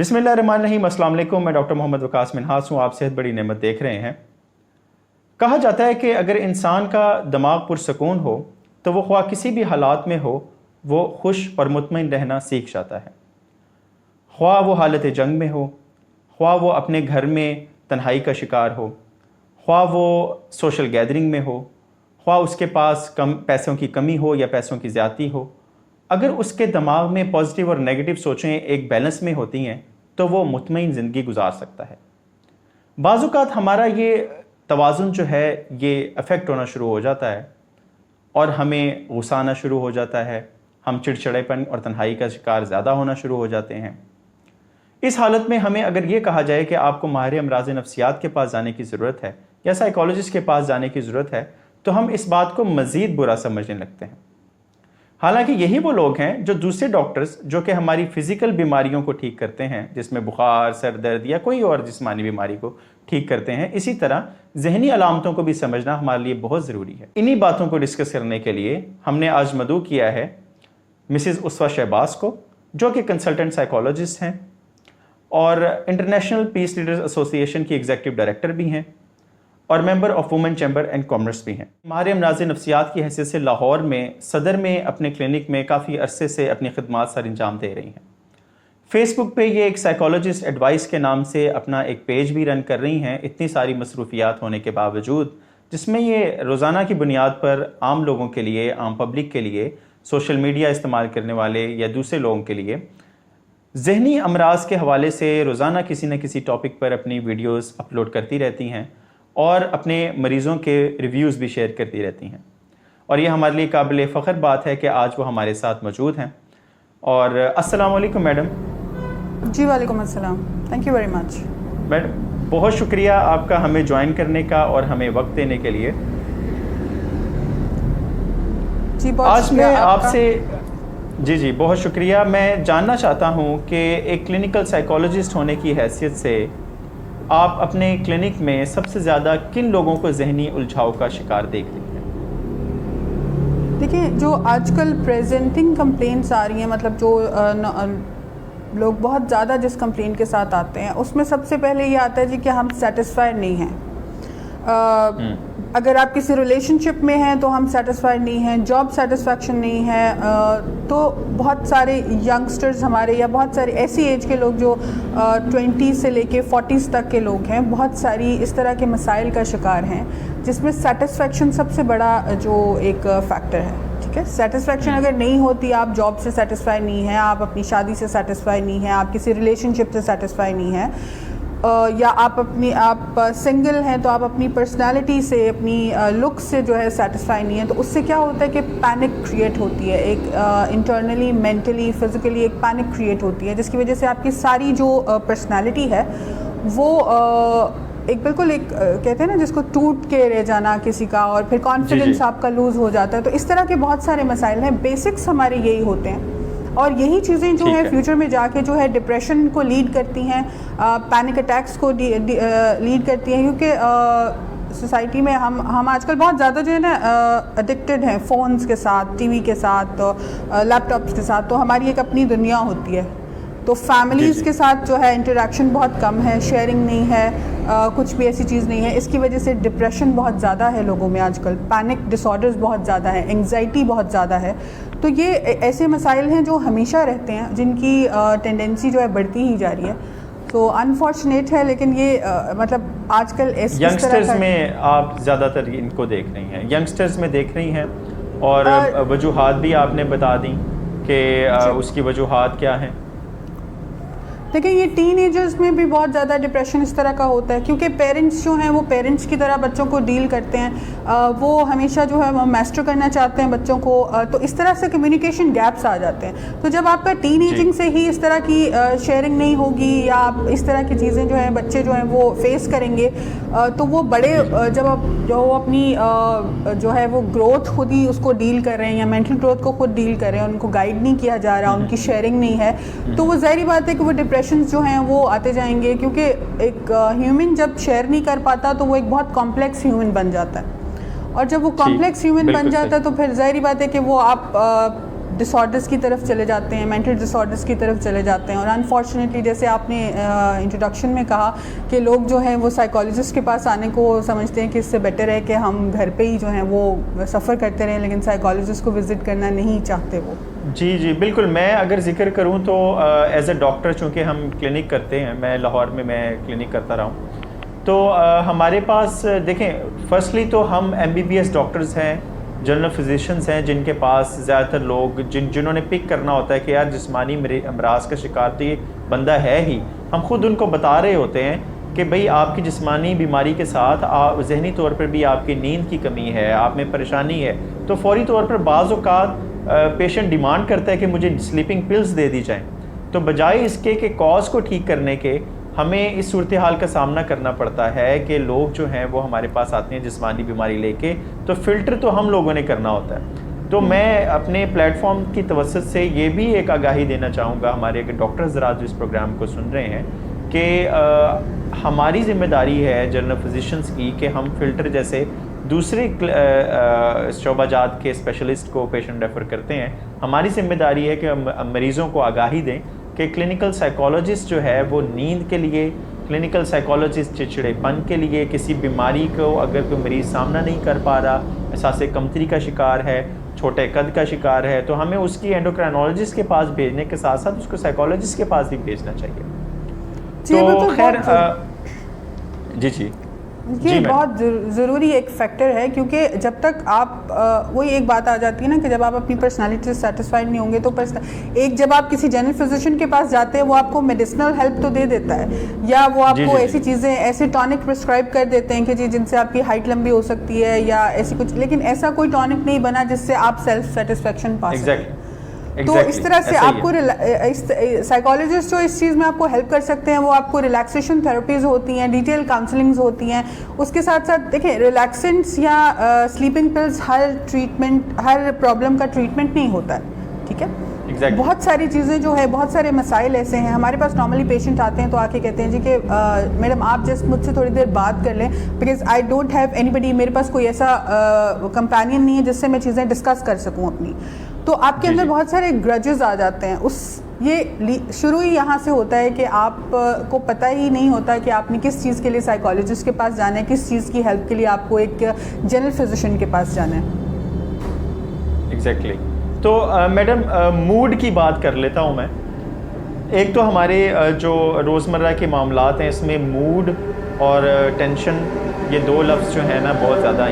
بسم اللہ الرحمن الرحیم۔ السلام علیکم، میں ڈاکٹر محمد وقاص منہاس ہوں۔ آپ صحت بڑی نعمت دیکھ رہے ہیں۔ کہا جاتا ہے کہ اگر انسان کا دماغ پرسکون ہو تو وہ خواہ کسی بھی حالات میں ہو وہ خوش اور مطمئن رہنا سیکھ جاتا ہے، خواہ وہ حالت جنگ میں ہو، خواہ وہ اپنے گھر میں تنہائی کا شکار ہو، خواہ وہ سوشل گیدرنگ میں ہو، خواہ اس کے پاس پیسوں کی کمی ہو یا پیسوں کی زیادتی ہو۔ اگر اس کے دماغ میں پازیٹیو اور نیگیٹو سوچیں ایک بیلنس میں ہوتی ہیں تو وہ مطمئن زندگی گزار سکتا ہے۔ بعض اوقات ہمارا یہ توازن جو ہے یہ افیکٹ ہونا شروع ہو جاتا ہے اور ہمیں غصہ آنا شروع ہو جاتا ہے، ہم چڑچڑے پن اور تنہائی کا شکار زیادہ ہونا شروع ہو جاتے ہیں۔ اس حالت میں ہمیں اگر یہ کہا جائے کہ آپ کو ماہر امراض نفسیات کے پاس جانے کی ضرورت ہے یا سائیکالوجسٹ کے پاس جانے کی ضرورت ہے تو ہم اس بات کو مزید برا سمجھنے لگتے ہیں۔ حالانکہ یہی وہ لوگ ہیں جو دوسرے ڈاکٹرز جو کہ ہماری فزیکل بیماریوں کو ٹھیک کرتے ہیں، جس میں بخار، سر درد یا کوئی اور جسمانی بیماری کو ٹھیک کرتے ہیں، اسی طرح ذہنی علامتوں کو بھی سمجھنا ہمارے لیے بہت ضروری ہے۔ انہی باتوں کو ڈسکس کرنے کے لیے ہم نے آج مدعو کیا ہے مسز اسوہ شہباز کو، جو کہ کنسلٹنٹ سائیکالوجسٹ ہیں اور انٹرنیشنل پیس لیڈرز ایسوسی ایشن کی ایگزیکٹو ڈائریکٹر بھی ہیں اور member of women chamber and commerce بھی ہیں۔ ماہر امراض نفسیات کی حیثیت سے لاہور میں صدر میں اپنے کلینک میں کافی عرصے سے اپنی خدمات سر انجام دے رہی ہیں۔ فیس بک پہ یہ ایک سائیکالوجسٹ ایڈوائس کے نام سے اپنا ایک پیج بھی رن کر رہی ہیں، اتنی ساری مصروفیات ہونے کے باوجود، جس میں یہ روزانہ کی بنیاد پر عام لوگوں کے لیے، عام پبلک کے لیے، سوشل میڈیا استعمال کرنے والے یا دوسرے لوگوں کے لیے ذہنی امراض کے حوالے سے روزانہ کسی نہ کسی ٹاپک پر اپنی ویڈیوز اپلوڈ کرتی رہتی ہیں اور اپنے مریضوں کے ریویوز بھی شیئر کرتی رہتی ہیں، اور یہ ہمارے لیے قابل فخر بات ہے کہ آج وہ ہمارے ساتھ موجود ہیں۔ اور السلام علیکم میڈم۔ جی وعلیکم السلام، thank you very much. Madam بہت شکریہ آپ کا ہمیں جوائن کرنے کا اور ہمیں وقت دینے کے لیے۔ جی بہت آج شکریہ میں آپ کا۔ سے جی بہت شکریہ۔ میں جاننا چاہتا ہوں کہ ایک کلینکل سائیکالوجسٹ ہونے کی حیثیت سے آپ اپنے کلینک میں سب سے زیادہ کن لوگوں کو ذہنی الجھاؤ کا شکار دیکھ رہی ہیں؟ دیکھیں، جو آج کل پریزنٹنگ کمپلینٹس آ رہی ہیں، مطلب جو لوگ بہت زیادہ جس کمپلین کے ساتھ آتے ہیں اس میں سب سے پہلے یہ آتا ہے جی کہ ہم سیٹسفائڈ نہیں ہیں۔ اگر آپ کسی ریلیشن شپ میں ہیں تو ہم سیٹسفائڈ نہیں ہیں، جاب سیٹسفیکشن نہیں ہے، تو بہت سارے ینگسٹرز ہمارے یا بہت سارے ایسی ایج کے لوگ جو 20 سے لے کے 40 تک کے لوگ ہیں، بہت ساری اس طرح کے مسائل کا شکار ہیں جس میں سیٹسفیکشن سب سے بڑا جو ایک فیکٹر ہے۔ ٹھیک ہے، سیٹسفیکشن اگر نہیں ہوتی، آپ جاب سے سیٹسفائی نہیں ہیں، آپ اپنی شادی سے سیٹسفائی نہیں ہیں، آپ کسی ریلیشن شپ سے سیٹسفائی نہیں ہیں، یا آپ سنگل ہیں تو آپ اپنی پرسنالٹی سے، اپنی لک سے جو ہے سیٹسفائی نہیں ہے، تو اس سے کیا ہوتا ہے کہ پینک کریٹ ہوتی ہے، ایک انٹرنلی، مینٹلی، فزیکلی ایک پینک کریٹ ہوتی ہے، جس کی وجہ سے آپ کی ساری جو پرسنالٹی ہے وہ ایک بالکل ایک کہتے ہیں نا جس کو ٹوٹ کے رہ جانا کسی کا، اور پھر کانفیڈنس آپ کا لوز ہو جاتا ہے۔ تو اس طرح کے بہت سارے مسائل ہیں، بیسکس ہمارے یہی ہوتے ہیں، اور یہی چیزیں جو ہے فیوچر میں جا کے جو ہے ڈپریشن کو لیڈ کرتی ہیں، پینک اٹیکس کو لیڈ کرتی ہیں، کیونکہ سوسائٹی میں ہم آج کل بہت زیادہ جو ہے نا اڈکٹڈ ہیں فونز کے ساتھ، ٹی وی کے ساتھ، لیپ ٹاپس کے ساتھ، تو ہماری ایک اپنی دنیا ہوتی ہے، تو فیملیز کے ساتھ جو ہے انٹریکشن بہت کم ہے، شیئرنگ نہیں ہے، کچھ بھی ایسی چیز نہیں ہے۔ اس کی وجہ سے ڈپریشن بہت زیادہ ہے لوگوں میں آج کل، پینک ڈس آرڈرز بہت زیادہ ہے، انگزائٹی بہت زیادہ ہے۔ تو یہ ایسے مسائل ہیں جو ہمیشہ رہتے ہیں، جن کی ٹینڈنسی جو ہے بڑھتی ہی جا رہی ہے۔ تو انفارچونیٹ ہے، لیکن یہ مطلب آج کل ینگسٹرز میں آپ زیادہ تر ان کو دیکھ رہی ہیں، ینگسٹرز میں دیکھ رہی ہیں، اور وجوہات بھی آپ نے بتا دیں کہ اس کی وجوہات کیا ہیں؟ دیکھیں، یہ ٹین ایجرز میں بھی بہت زیادہ ڈپریشن اس طرح کا ہوتا ہے، کیونکہ پیرنٹس جو ہیں وہ پیرنٹس کی طرح بچوں کو ڈیل کرتے ہیں، وہ ہمیشہ جو ہے وہ میسٹر کرنا چاہتے ہیں بچوں کو، تو اس طرح سے کمیونیکیشن گیپس آ جاتے ہیں۔ تو جب آپ کا ٹین ایجنگ سے ہی اس طرح کی شیئرنگ نہیں ہوگی، یا آپ اس طرح کی چیزیں جو ہیں بچے جو ہیں وہ فیس کریں گے، تو وہ بڑے جب جو اپنی جو ہے وہ گروتھ خود ہی اس کو ڈیل کر رہے ہیں، یا مینٹل گروتھ کو خود ڈیل کر رہے ہیں، ان کو گائیڈ نہیں کیا جا رہا، ان کی شیئرنگ نہیں ہے، تو وہ ظاہری بات ہے کہ وہ جو ہیں وہ آتے جائیں گے، کیونکہ ایک ہیومن جب شیئر نہیں کر پاتا تو وہ ایک بہت کمپلیکس ہیومن بن جاتا ہے، اور جب وہ کمپلیکس ہیومن بن جاتا ہے تو پھر ظاہری بات ہے کہ وہ آپ ڈس آرڈرس کی طرف چلے جاتے ہیں, مینٹل ڈس آرڈرس کی طرف چلے جاتے ہیں. اور انفارچونیٹلی جیسے آپ نے انٹروڈکشن میں کہا کہ لوگ جو ہیں وہ سائیکالوجسٹ کے پاس آنے کو سمجھتے ہیں کہ اس سے بیٹر ہے کہ ہم گھر پہ ہی جو ہیں وہ سفر کرتے رہیں, لیکن سائیکالوجسٹ کو وزٹ کرنا نہیں چاہتے وہ. جی بالکل. میں اگر ذکر کروں تو ایز اے ڈاکٹر چونکہ ہم کلینک کرتے ہیں, میں لاہور میں کلینک کرتا رہا ہوں, تو ہمارے پاس دیکھیں فرسٹلی تو ہم MBBS ڈاکٹرز ہیں, جنرل فزیشنز ہیں, جن کے پاس زیادہ تر لوگ جنہوں نے پک کرنا ہوتا ہے کہ یار جسمانی امراض کا شکار تو یہ بندہ ہے ہی, ہم خود ان کو بتا رہے ہوتے ہیں کہ بھئی آپ کی جسمانی بیماری کے ساتھ ذہنی طور پر بھی آپ کی نیند کی کمی ہے, آپ میں پریشانی ہے, تو فوری طور پر بعض اوقات پیشنٹ ڈیمانڈ کرتا ہے کہ مجھے سلیپنگ پلز دے دی جائیں. تو بجائے اس کے کہ کاز کو ٹھیک کرنے کے ہمیں اس صورتحال کا سامنا کرنا پڑتا ہے کہ لوگ جو ہیں وہ ہمارے پاس آتے ہیں جسمانی بیماری لے کے, تو فلٹر تو ہم لوگوں نے کرنا ہوتا ہے. تو میں اپنے پلیٹ فارم کی توسط سے یہ بھی ایک آگاہی دینا چاہوں گا ہمارے جڈاکٹر حضرات جو اس پروگرام کو سن رہے ہیں کہ ہماری ذمہ داری ہے جنرل فزیشنز کی کہ ہم فلٹر جیسے دوسرے شعبہ جات کے اسپیشلسٹ کو پیشنٹ ریفر کرتے ہیں, ہماری ذمہ داری ہے کہ ہم مریضوں کو آگاہی دیں کہ کلینکل سائیکالوجسٹ جو ہے وہ نیند کے لیے, کلینکل سائیکالوجسٹ چڑچڑے پن کے لیے, کسی بیماری کو اگر کوئی مریض سامنا نہیں کر پا رہا, احساس کمتری کا شکار ہے, چھوٹے قد کا شکار ہے, تو ہمیں اس کی اینڈوکرائنالوجسٹ کے پاس بھیجنے کے ساتھ ساتھ اس کو سائیکالوجسٹ کے پاس بھی بھیجنا چاہیے. تو خیر جی یہ بہت ضروری ایک فیکٹر ہے, کیونکہ جب تک آپ وہی ایک بات آ جاتی ہے نا کہ جب آپ اپنی پرسنالٹی سے سیٹسفائڈ نہیں ہوں گے تو ایک جب آپ کسی جنرل فزیشین کے پاس جاتے ہیں وہ آپ کو میڈیسنل ہیلپ تو دے دیتا ہے, یا وہ آپ کو ایسی چیزیں ایسے ٹونک پرسکرائب کر دیتے ہیں کہ جی جن سے آپ کی ہائٹ لمبی ہو سکتی ہے یا ایسی کچھ, لیکن ایسا کوئی ٹونک نہیں بنا جس سے آپ سیلف سیٹسفیکشن پا سکیں. تو اس طرح سے آپ کو سائیکالوجسٹ جو اس چیز میں آپ کو ہیلپ کر سکتے ہیں وہ آپ کو ریلیکسیشن تھراپیز ہوتی ہیں, ڈیٹیل کاؤنسلنگز ہوتی ہیں. اس کے ساتھ ساتھ دیکھیں ریلیکسنٹس یا سلیپنگ پلز ہر پرابلم کا ٹریٹمنٹ نہیں ہوتا ہے, ٹھیک ہے. بہت ساری چیزیں جو ہے, بہت سارے مسائل ایسے ہیں. ہمارے پاس نارملی پیشنٹ آتے ہیں تو آ کے کہتے ہیں جی کہ میڈم آپ جسٹ مجھ سے تھوڑی دیر بات کر لیں, because I don't have anybody, میرے پاس کوئی ایسا کمپینین نہیں ہے جس سے میں چیزیں ڈسکس کر سکوں اپنی. تو آپ کے اندر بہت سارے گرجز آ جاتے ہیں. یہ شروع ہی یہاں سے ہوتا ہے کہ آپ کو پتہ ہی نہیں ہوتا کہ آپ نے کس چیز کے لیے سائیکالوجسٹ کے پاس جانا ہے, کس چیز کی ہیلپ کے لیے آپ کو ایک جنرل فزیشین کے پاس جانا ہے. ایگزیکٹلی. تو میڈم موڈ کی بات کر لیتا ہوں میں. ایک تو ہمارے جو روزمرہ کے معاملات ہیں اس میں موڈ اور ٹینشن, یہ دو لفظ جو ہیں نا بہت زیادہ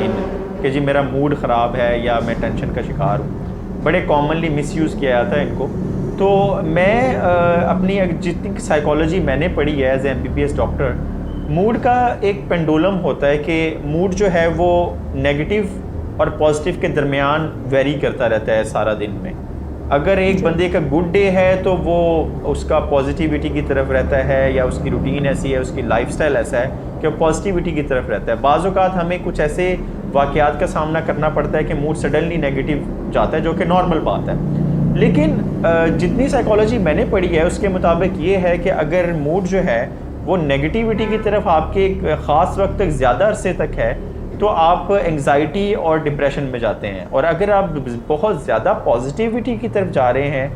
کہ جی میرا موڈ خراب ہے یا میں ٹینشن کا شکار ہوں, بڑے کامنلی مس یوز کیا جاتا ہے ان کو. تو میں اپنی جتنی سائیکالوجی میں نے پڑھی ہے as a MBBS doctor, mood کا ایک پینڈولم ہوتا ہے کہ موڈ جو ہے وہ نیگیٹو اور پازیٹیو کے درمیان ویری کرتا رہتا ہے سارا دن میں. اگر ایک بندے کا گڈ ڈے ہے تو وہ اس کا پازیٹیوٹی کی طرف رہتا ہے, یا اس کی روٹین ایسی ہے, اس کی لائف سٹائل ایسا ہے کہ وہ پازیٹیوٹی کی طرف رہتا ہے. بعض اوقات ہمیں کچھ ایسے واقعات کا سامنا کرنا پڑتا ہے کہ موڈ سڈنلی نیگیٹو جاتا ہے, جو کہ نارمل بات ہے. لیکن جتنی سائیکالوجی میں نے پڑھی ہے اس کے مطابق یہ ہے کہ اگر موڈ جو ہے وہ نیگیٹیوٹی کی طرف آپ کے ایک خاص وقت تک, زیادہ عرصے تک ہے, تو آپ انگزائٹی اور ڈپریشن میں جاتے ہیں. اور اگر آپ بہت زیادہ پازیٹیوٹی کی طرف جا رہے ہیں,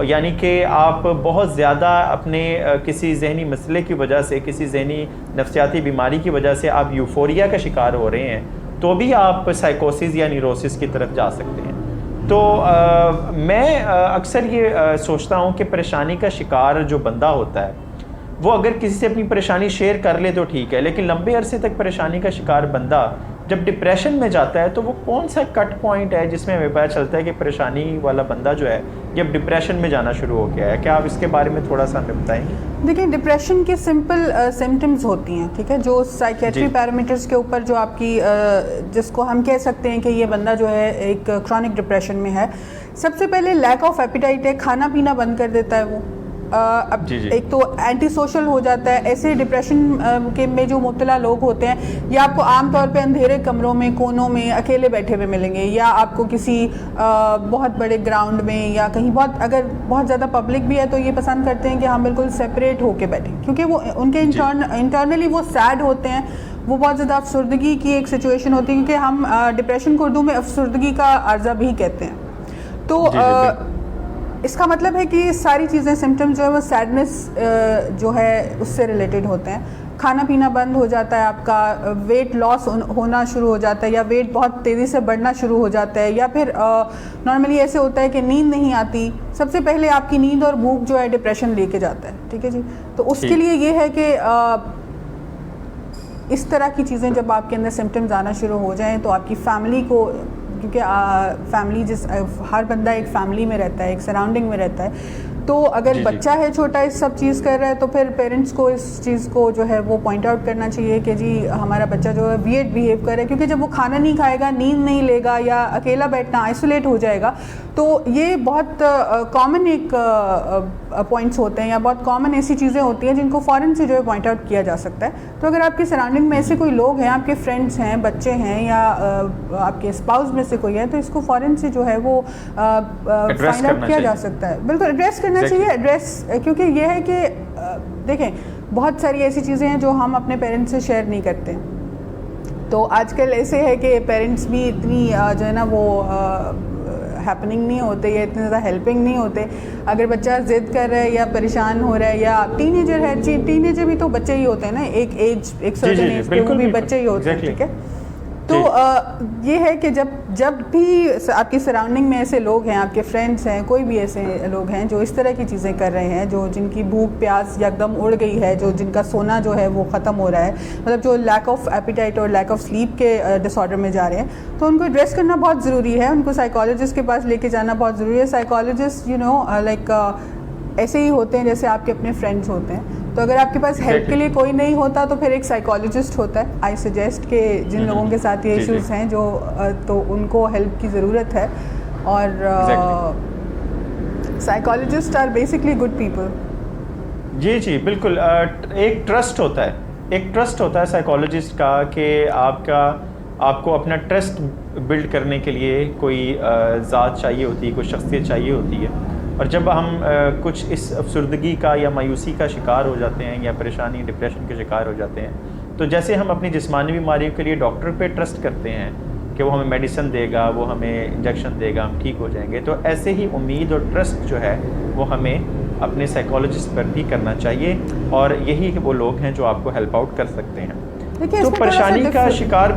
یعنی کہ آپ بہت زیادہ اپنے کسی ذہنی مسئلے کی وجہ سے, کسی ذہنی نفسیاتی بیماری کی وجہ سے آپ یوفوریا کا شکار ہو رہے ہیں, تو بھی آپ سائیکوسس یا نیوروسس کی طرف جا سکتے ہیں. تو میں اکثر یہ سوچتا ہوں کہ پریشانی کا شکار جو بندہ ہوتا ہے وہ اگر کسی سے اپنی پریشانی شیئر کر لے تو ٹھیک ہے, لیکن لمبے عرصے تک پریشانی کا شکار بندہ جب ڈپریشن میں جاتا ہے تو وہ کون سا کٹ پوائنٹ ہے جس میں ہمیں پتہ چلتا ہے کہ پریشانی والا بندہ جو ہے جب ڈپریشن میں جانا شروع ہو گیا ہے؟ کیا آپ اس کے بارے میں تھوڑا سا ہمیں بتائیں گے؟ دیکھیں ڈپریشن کی سمپل سمٹمز ہوتی ہیں, ٹھیک ہے, جو سائیکیٹری پیرامیٹرز کے اوپر جو آپ کی جس کو ہم کہہ سکتے ہیں کہ یہ بندہ جو ہے ایک کرونک ڈپریشن میں ہے. سب سے پہلے لیک آف ایپیٹائٹ ہے, کھانا پینا بند کر دیتا ہے وہ. اب ایک تو اینٹی سوشل ہو جاتا ہے. ایسے ڈپریشن کے میں جو مبتلا لوگ ہوتے ہیں, یا آپ کو عام طور پہ اندھیرے کمروں میں, کونوں میں اکیلے بیٹھے ہوئے ملیں گے, یا آپ کو کسی بہت بڑے گراؤنڈ میں یا کہیں اگر بہت زیادہ پبلک بھی ہے تو یہ پسند کرتے ہیں کہ ہم بالکل سیپریٹ ہو کے بیٹھیں, کیونکہ وہ ان کے انٹرنلی وہ سیڈ ہوتے ہیں, وہ بہت زیادہ افسردگی کی ایک سچویشن ہوتی ہے, کیونکہ ہم ڈپریشن کو اردو میں افسردگی کا عارضہ بھی کہتے ہیں. تو اس کا مطلب ہے کہ ساری چیزیں سمٹم جو ہے وہ سیڈنس جو ہے اس سے ریلیٹڈ ہوتے ہیں. کھانا پینا بند ہو جاتا ہے آپ کا, ویٹ لاس ہونا شروع ہو جاتا ہے, یا ویٹ بہت تیزی سے بڑھنا شروع ہو جاتا ہے, یا پھر نارملی ایسے ہوتا ہے کہ نیند نہیں آتی. سب سے پہلے آپ کی نیند اور بھوک جو ہے ڈپریشن لے کے جاتا ہے. ٹھیک ہے جی. تو اس کے لیے یہ ہے کہ اس طرح کی چیزیں جب آپ کے اندر سمٹمز آنا شروع ہو جائیں تو آپ کی فیملی کو, کیونکہ فیملی ہر بندہ ایک فیملی میں رہتا ہے, ایک سراؤنڈنگ میں رہتا ہے, تو اگر بچہ ہے چھوٹا اس سب چیز کر رہا ہے تو پھر پیرنٹس کو اس چیز کو جو ہے وہ پوائنٹ آؤٹ کرنا چاہیے کہ جی ہمارا بچہ جو ہے ویئرڈ بیہیو کر رہا ہے, کیونکہ جب وہ کھانا نہیں کھائے گا, نیند نہیں لے گا, یا اکیلا بیٹھنا, آئسولیٹ ہو جائے گا, تو یہ بہت کامن ایک پوائنٹس ہوتے ہیں, یا بہت کامن ایسی چیزیں ہوتی ہیں جن کو فوراً سے جو ہے پوائنٹ آؤٹ کیا جا سکتا ہے. تو اگر آپ کی سراؤنڈنگ میں ایسے کوئی لوگ ہیں, آپ کے فرینڈس ہیں, بچے ہیں, یا آپ کے اسپاؤس میں سے کوئی ہے, تو اس کو فوراً سے جو ہے وہ فائنڈ آؤٹ کیا جا سکتا ہے. بالکل ایڈریس کرنا چاہیے. ایڈریس کیونکہ یہ ہے کہ دیکھیں بہت ساری ایسی چیزیں ہیں جو ہم اپنے پیرنٹس سے شیئر نہیں کرتے. تو آج کل ایسے ہے کہ پیرنٹس بھی اتنی جو ہے نا وہ ہیپننگ نہیں ہوتے, یا اتنے زیادہ ہیلپنگ نہیں ہوتے. اگر بچہ ضد کر رہا ہے یا پریشان ہو رہا ہے, یا ٹین ایجر ہے, ٹین ایجر بھی تو بچے ہی ہوتے ہیں نا, ایک ایج, ایک سرٹن ایج پہ وہ بھی بچے ہی ہوتے ہیں. ٹھیک ہے. تو یہ ہے کہ جب بھی آپ کی سراؤنڈنگ میں ایسے لوگ ہیں, آپ کے فرینڈس ہیں, کوئی بھی ایسے لوگ ہیں جو اس طرح کی چیزیں کر رہے ہیں, جن کی بھوک پیاس یکدم اڑ گئی ہے, جن کا سونا جو ہے وہ ختم ہو رہا ہے, مطلب جو لیک آف ایپیٹائٹ اور لیک آف سلیپ کے ڈس آرڈر میں جا رہے ہیں, تو ان کو ایڈریس کرنا بہت ضروری ہے. ان کو سائیکالوجسٹ کے پاس لے کے جانا بہت ضروری ہے. سائیکالوجسٹ لائک ایسے ہی ہوتے ہیں جیسے آپ کے اپنے فرینڈس ہوتے ہیں. تو اگر آپ کے پاس ہیلپ کے لیے کوئی نہیں ہوتا تو پھر ایک سائیکالوجسٹ ہوتا ہے. آئی سجیسٹ کہ جن لوگوں کے ساتھ یہ ایشوز ہیں جو تو ان کو ہیلپ کی ضرورت ہے, اور psychologist are basically good people. جی بالکل. ایک ٹرسٹ ہوتا ہے سائیکالوجسٹ کا, کہ آپ کو اپنا ٹرسٹ بلڈ کرنے کے لیے کوئی ذات چاہیے ہوتی ہے, کوئی شخصیت چاہیے ہوتی ہے. اور جب ہم کچھ اس افسردگی کا یا مایوسی کا شکار ہو جاتے ہیں, یا پریشانی ڈپریشن کے شکار ہو جاتے ہیں, تو جیسے ہم اپنی جسمانی بیماریوں کے لیے ڈاکٹر پہ ٹرسٹ کرتے ہیں کہ وہ ہمیں میڈیسن دے گا, وہ ہمیں انجیکشن دے گا, ہم ٹھیک ہو جائیں گے, تو ایسے ہی امید اور ٹرسٹ جو ہے وہ ہمیں اپنے سائیکالوجسٹ پر بھی کرنا چاہیے. اور یہی وہ لوگ ہیں جو آپ کو ہیلپ آؤٹ کر سکتے ہیں. تو پریشانی کا شکار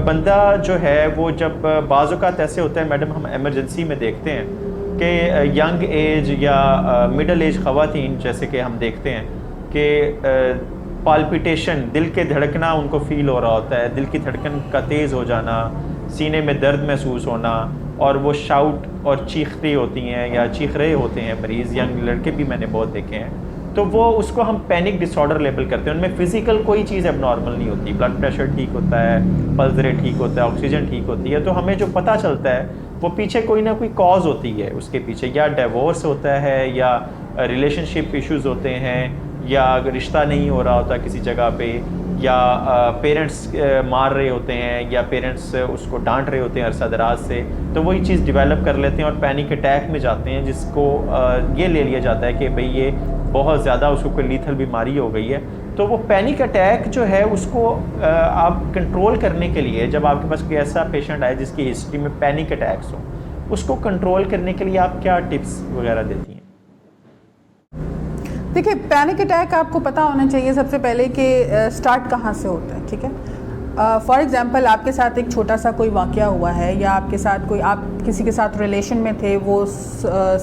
بندہ جو ہے وہ جب بعض اوقات ایسے ہوتا ہے میڈم, ہم ایمرجنسی میں دیکھتے ہیں کہ ینگ ایج یا مڈل ایج خواتین, جیسے کہ ہم دیکھتے ہیں کہ پالپیٹیشن, دل کے دھڑکنا ان کو فیل ہو رہا ہوتا ہے, دل کی دھڑکن کا تیز ہو جانا, سینے میں درد محسوس ہونا, اور وہ شاؤٹ اور چیختی ہوتی ہیں یا چیخ رہے ہوتے ہیں مریض. ینگ لڑکے بھی میں نے بہت دیکھے ہیں. تو وہ اس کو ہم پینک ڈس آرڈر لیبل کرتے ہیں. ان میں فزیکل کوئی چیز اب نارمل نہیں ہوتی, بلڈ پریشر ٹھیک ہوتا ہے, پلس ریٹ ٹھیک ہوتا ہے, آکسیجن ٹھیک ہوتی ہے. تو ہمیں جو پتہ چلتا ہے وہ پیچھے کوئی نہ کوئی کاز ہوتی ہے, اس کے پیچھے یا ڈیورس ہوتا ہے, یا ریلیشن شپ ایشوز ہوتے ہیں, یا رشتہ نہیں ہو رہا ہوتا کسی جگہ پہ, یا پیرنٹس مار رہے ہوتے ہیں, یا پیرنٹس اس کو ڈانٹ رہے ہوتے ہیں عرصہ دراز سے. تو وہی چیز ڈیولپ کر لیتے ہیں اور پینک اٹیک میں جاتے ہیں, جس کو یہ لے لیا جاتا ہے کہ بھئی یہ بہت زیادہ اس کو کوئی لیتھل بیماری ہو گئی ہے. تو وہ پینک اٹیک جو ہے اس کو آپ کنٹرول کرنے کے لیے, جب آپ کے پاس کوئی ایسا پیشنٹ آئے جس کی ہسٹری میں پینک اٹیکس ہوں, اس کو کنٹرول کرنے کے لیے آپ کیا ٹپس وغیرہ دیتی ہیں؟ دیکھیے پینک اٹیک آپ کو پتہ ہونا چاہیے سب سے پہلے کہ سٹارٹ کہاں سے ہوتا ہے. ٹھیک ہے. فار ایگزامپل آپ کے ساتھ ایک چھوٹا سا کوئی واقعہ ہوا ہے, یا آپ کے ساتھ کوئی, آپ کسی کے ساتھ ریلیشن میں تھے, وہ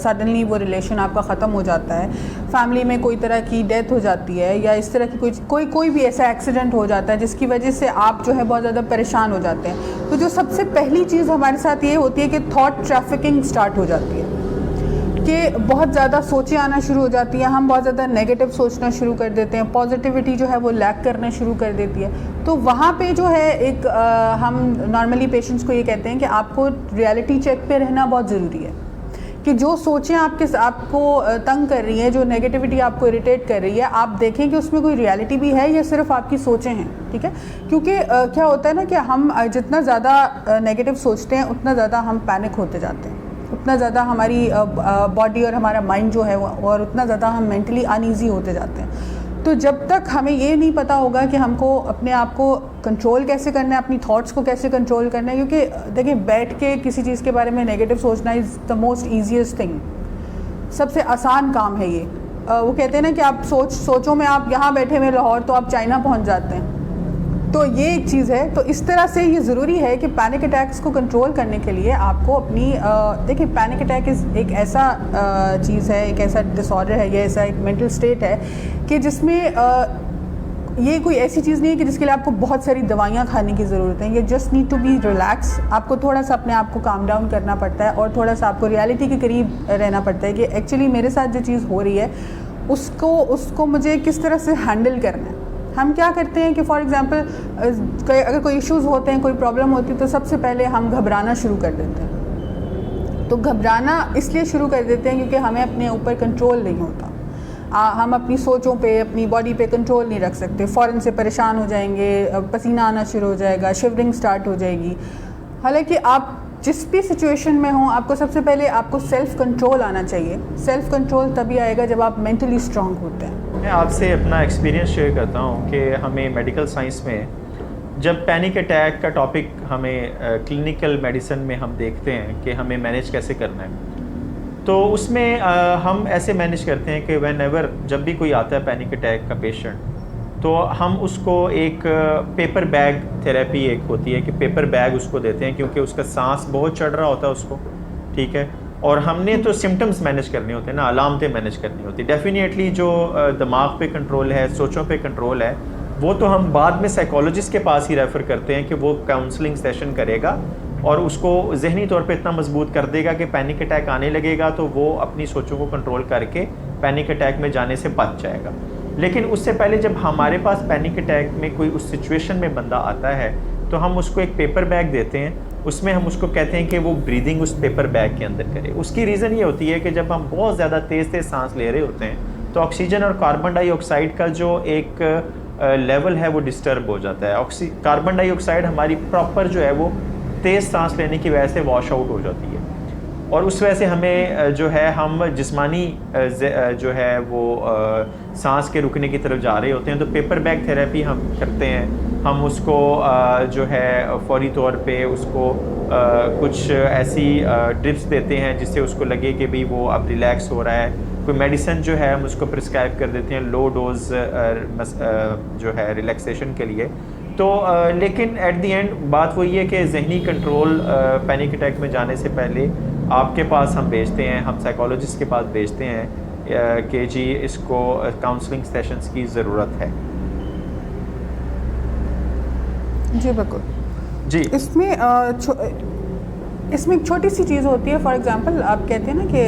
سڈنلی وہ ریلیشن آپ کا ختم ہو جاتا ہے, فیملی میں کوئی طرح کی ڈیتھ ہو جاتی ہے, یا اس طرح کی کوئی بھی ایسا ایکسیڈنٹ ہو جاتا ہے جس کی وجہ سے آپ جو ہے بہت زیادہ پریشان ہو جاتے ہیں. تو جو سب سے پہلی چیز ہمارے ساتھ یہ ہوتی ہے کہ تھاٹ ٹریفکنگ سٹارٹ ہو جاتی ہے, کہ بہت زیادہ سوچیں آنا شروع ہو جاتی ہیں, ہم بہت زیادہ نیگیٹو سوچنا شروع کر دیتے ہیں, پازیٹیوٹی جو ہے وہ لیک کرنا شروع کر دیتی ہے. تو وہاں پہ جو ہے ایک ہم نارملی پیشنٹس کو یہ کہتے ہیں کہ آپ کو ریالٹی چیک پہ رہنا بہت ضروری ہے, کہ جو سوچیں آپ کو تنگ کر رہی ہیں, جو نیگیٹیوٹی آپ کو اریٹیٹ کر رہی ہے, آپ دیکھیں کہ اس میں کوئی ریالٹی بھی ہے یا صرف آپ کی سوچیں ہیں. ٹھیک ہے. کیونکہ کیا ہوتا ہے نا کہ ہم جتنا زیادہ نیگیٹو سوچتے ہیں اتنا زیادہ ہم پینک ہوتے جاتے ہیں, اتنا زیادہ ہماری باڈی اور ہمارا مائنڈ جو ہے اور اتنا زیادہ ہم مینٹلی ان ایزی ہوتے جاتے ہیں. تو جب تک ہمیں یہ نہیں پتہ ہوگا کہ ہم کو اپنے آپ کو کنٹرول کیسے کرنا ہے, اپنی تھاٹس کو کیسے کنٹرول کرنا ہے, کیونکہ دیکھیں بیٹھ کے کسی چیز کے بارے میں نیگیٹو سوچنا از دا موسٹ ایزیسٹ تھنگ. سب سے آسان کام ہے یہ. وہ کہتے ہیں نا کہ آپ سوچوں میں آپ یہاں بیٹھے ہوئے لاہور تو آپ چائنا پہنچ جاتے ہیں. تو یہ ایک چیز ہے. تو اس طرح سے یہ ضروری ہے کہ پینک اٹیکس کو کنٹرول کرنے کے لیے آپ کو اپنی دیکھیں پینک اٹیک ایک ایسا چیز ہے, ایک ایسا ڈس آرڈر ہے, یہ ایسا ایک مینٹل اسٹیٹ ہے کہ جس میں یہ کوئی ایسی چیز نہیں ہے کہ جس کے لیے آپ کو بہت ساری دوائیاں کھانے کی ضرورت ہے. یہ just need to be relax. آپ کو تھوڑا سا اپنے آپ کو کام ڈاؤن کرنا پڑتا ہے اور تھوڑا سا آپ کو ریالٹی کے قریب رہنا پڑتا ہے کہ ایکچولی میرے ساتھ جو چیز ہو رہی ہے اس کو مجھے کس طرح سے ہینڈل کرنا ہے. ہم کیا کرتے ہیں کہ فار ایگزامپل اگر کوئی ایشوز ہوتے ہیں, کوئی پرابلم ہوتی ہے, تو سب سے پہلے ہم گھبرانا شروع کر دیتے ہیں. تو گھبرانا اس لیے شروع کر دیتے ہیں کیونکہ ہمیں اپنے اوپر کنٹرول نہیں ہوتا. ہم اپنی سوچوں پہ, اپنی باڈی پہ کنٹرول نہیں رکھ سکتے. فوراً سے پریشان ہو جائیں گے, پسینہ آنا شروع ہو جائے گا, شیورنگ سٹارٹ ہو جائے گی. حالانکہ آپ جس بھی سچویشن میں ہوں, آپ کو سب سے پہلے آپ کو سیلف کنٹرول آنا چاہیے. سیلف کنٹرول تبھی آئے گا جب آپ مینٹلی اسٹرانگ ہوتے ہیں. میں آپ سے اپنا ایکسپیرینس شیئر کرتا ہوں کہ ہمیں میڈیکل سائنس میں جب پینک اٹیک کا ٹاپک ہمیں کلینکل میڈیسن میں ہم دیکھتے ہیں کہ ہمیں مینیج کیسے کرنا ہے, تو اس میں ہم ایسے مینیج کرتے ہیں کہ وین ایور جب بھی کوئی آتا ہے پینک اٹیک کا پیشنٹ, تو ہم اس کو ایک پیپر بیگ تھیراپی ایک ہوتی ہے کہ پیپر بیگ اس کو دیتے ہیں کیونکہ اس کا سانس بہت چڑھ رہا ہوتا ہے اس کو, ٹھیک ہے. اور ہم نے تو سمٹمز مینیج کرنے ہوتے ہیں نا, علامتیں مینیج کرنی ہوتی. ڈیفینیٹلی جو دماغ پہ کنٹرول ہے, سوچوں پہ کنٹرول ہے, وہ تو ہم بعد میں سائیکالوجسٹ کے پاس ہی ریفر کرتے ہیں کہ وہ کاؤنسلنگ سیشن کرے گا اور اس کو ذہنی طور پہ اتنا مضبوط کر دے گا کہ پینک اٹیک آنے لگے گا تو وہ اپنی سوچوں کو کنٹرول کر کے پینک اٹیک میں جانے سے بچ جائے گا. لیکن اس سے پہلے جب ہمارے پاس پینک اٹیک میں کوئی اس سچویشن میں بندہ آتا ہے تو ہم اس کو ایک پیپر بیگ دیتے ہیں. اس میں ہم اس کو کہتے ہیں کہ وہ بریدنگ اس پیپر بیگ کے اندر کرے. اس کی ریزن یہ ہوتی ہے کہ جب ہم بہت زیادہ تیز سانس لے رہے ہوتے ہیں تو آکسیجن اور کاربن ڈائی آکسائڈ کا جو ایک لیول ہے وہ ڈسٹرب ہو جاتا ہے. کاربن ڈائی آکسائڈ ہماری پراپر جو ہے وہ تیز سانس لینے کی وجہ سے واش آؤٹ ہو جاتی ہے, اور اس وجہ سے ہمیں جو ہے ہم جسمانی جو ہے وہ سانس کے رکنے کی طرف جا رہے ہوتے ہیں. تو پیپر بیگ تھیراپی ہم کرتے ہیں. ہم اس کو جو ہے فوری طور پہ اس کو کچھ ایسی ڈرپس دیتے ہیں جس سے اس کو لگے کہ بھی وہ اب ریلیکس ہو رہا ہے. کوئی میڈیسن جو ہے ہم اس کو پرسکرائب کر دیتے ہیں لو ڈوز جو ہے ریلیکسیشن کے لیے. تو لیکن ایٹ دی اینڈ بات وہی ہے کہ ذہنی کنٹرول پینک اٹیک میں جانے سے پہلے آپ کے پاس ہم بھیجتے ہیں, ہم سائیکالوجسٹ کے پاس بھیجتے ہیں کہ جی اس کو کاؤنسلنگ سیشنز کی ضرورت ہے. جی بالکل. جی اس میں ایک چھوٹی سی چیز ہوتی ہے. فار ایگزامپل آپ کہتے ہیں نا کہ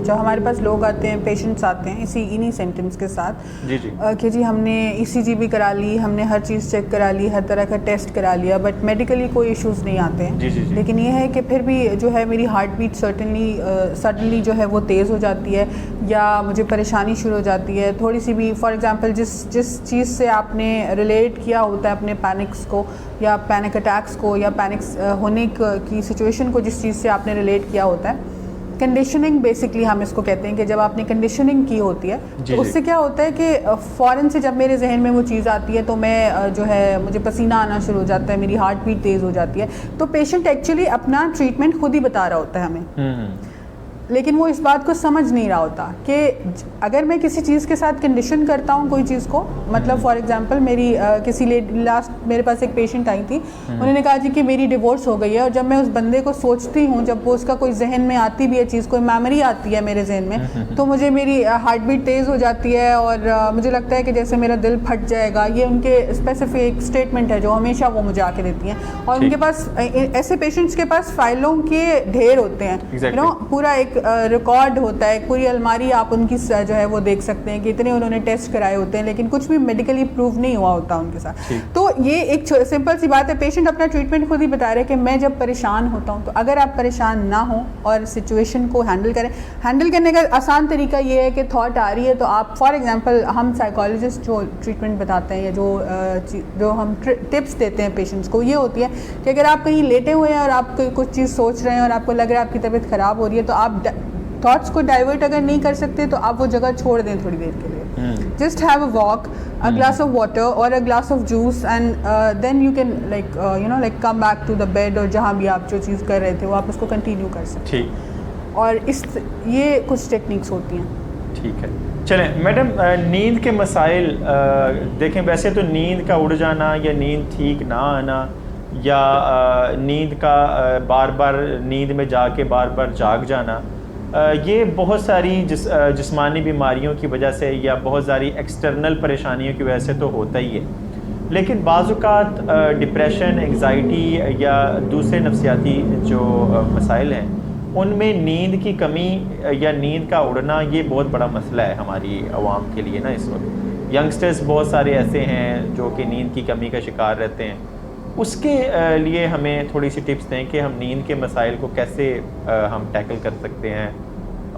جو ہمارے پاس لوگ آتے ہیں, پیشنٹس آتے ہیں انہی سمٹمس کے ساتھ, جی کہ جی ہم نے ECG بھی کرا لی, ہم نے ہر چیز چیک کرا لی, ہر طرح کا ٹیسٹ کرا لیا, بٹ میڈیکلی کوئی ایشوز نہیں آتے ہیں. جی. لیکن یہ ہے کہ پھر بھی جو ہے میری ہارٹ بیٹ سڈنلی جو ہے وہ تیز ہو جاتی ہے, یا مجھے پریشانی شروع ہو جاتی ہے تھوڑی سی بھی. فار ایگزامپل جس چیز سے آپ نے ریلیٹ کیا ہوتا ہے اپنے پینکس کو یا پینک اٹیکس کو یا پینکس ہونے کی سچویشن کو, جس چیز سے آپ نے ریلیٹ کیا ہوتا ہے, کنڈیشننگ بیسکلی ہم اس کو کہتے ہیں کہ جب آپ نے کنڈیشننگ کی ہوتی ہے تو اس سے کیا ہوتا ہے کہ فوراً سے جب میرے ذہن میں وہ چیز آتی ہے تو میں جو ہے مجھے پسینہ آنا شروع ہو جاتا ہے, میری ہارٹ بیٹ تیز ہو جاتی ہے. تو پیشنٹ ایکچولی اپنا ٹریٹمنٹ خود ہی بتا رہا ہوتا ہے ہمیں, لیکن وہ اس بات کو سمجھ نہیں رہا ہوتا کہ اگر میں کسی چیز کے ساتھ کنڈیشن کرتا ہوں کوئی چیز کو, مطلب فار ایگزامپل میری لاسٹ میرے پاس ایک پیشنٹ آئی تھی, انہوں نے کہا جی کہ میری ڈیورس ہو گئی ہے, اور جب میں اس بندے کو سوچتی ہوں, جب وہ اس کا کوئی ذہن میں آتی بھی ہے چیز, کوئی میموری آتی ہے میرے ذہن میں, تو مجھے میری ہارٹ بیٹ تیز ہو جاتی ہے اور مجھے لگتا ہے کہ جیسے میرا دل پھٹ جائے گا. یہ ان کے اسپیسیفک اسٹیٹمنٹ ہے جو ہمیشہ وہ مجھے آ کے دیتی ہیں, اور ان کے پاس ایسے پیشنٹس کے پاس فائلوں کے ڈھیر ہوتے ہیں, پورا ایک ریکارڈ ہوتا ہے, پوری الماری آپ ان کی جو ہے وہ دیکھ سکتے ہیں کہ اتنے انہوں نے ٹیسٹ کرائے ہوتے ہیں, لیکن کچھ بھی میڈیکلی پروو نہیں ہوا ہوتا ان کے ساتھ. تو یہ ایک سمپل سی بات ہے, پیشنٹ اپنا ٹریٹمنٹ خود ہی بتا رہے کہ میں جب پریشان ہوتا ہوں, تو اگر آپ پریشان نہ ہوں اور سچویشن کو ہینڈل کریں, ہینڈل کرنے کا آسان طریقہ یہ ہے کہ تھاٹ آ رہی ہے تو آپ فار ایگزامپل ہم سائیکالوجسٹ جو ٹریٹمنٹ بتاتے ہیں یا جو ہم ٹپس دیتے ہیں پیشنٹس کو, یہ ہوتی ہے کہ اگر آپ کہیں لیٹے ہوئے ہیں اور آپ کچھ چیز سوچ رہے ہیں اور آپ کو لگ رہا ہے آپ کی طبیعت خراب ہو رہی ہے, تو آپ تھاٹس کو ڈائیورٹ اگر نہیں کر سکتے تو آپ وہ جگہ چھوڑ دیں تھوڑی دیر کے لیے. Just have a walk, a glass of water اور a glass of juice, and then you can like come back to the bed, اور جہاں بھی آپ جو چیز کر رہے تھے وہ آپ اس کو کنٹینیو کر سکتے ہیں. اور یہ کچھ ٹیکنیکس ہوتی ہیں. ٹھیک ہے. چلیں میڈم, نیند کے مسائل دیکھیں, ویسے تو نیند کا اڑ جانا یا نیند ٹھیک نہ آنا یا نیند کا بار بار نیند میں جا کے بار بار جاگ جانا, یہ بہت ساری جسمانی بیماریوں کی وجہ سے یا بہت ساری ایکسٹرنل پریشانیوں کی وجہ سے تو ہوتا ہی ہے. لیکن بعض اوقات ڈپریشن, انگزائٹی یا دوسرے نفسیاتی جو مسائل ہیں ان میں نیند کی کمی یا نیند کا اڑنا یہ بہت بڑا مسئلہ ہے ہماری عوام کے لیے نا. اس وقت ینگسٹرز بہت سارے ایسے ہیں جو کہ نیند کی کمی کا شکار رہتے ہیں. اس کے لیے ہمیں تھوڑی سی ٹپس دیں کہ ہم نیند کے مسائل کو کیسے ہم ٹیکل کر سکتے ہیں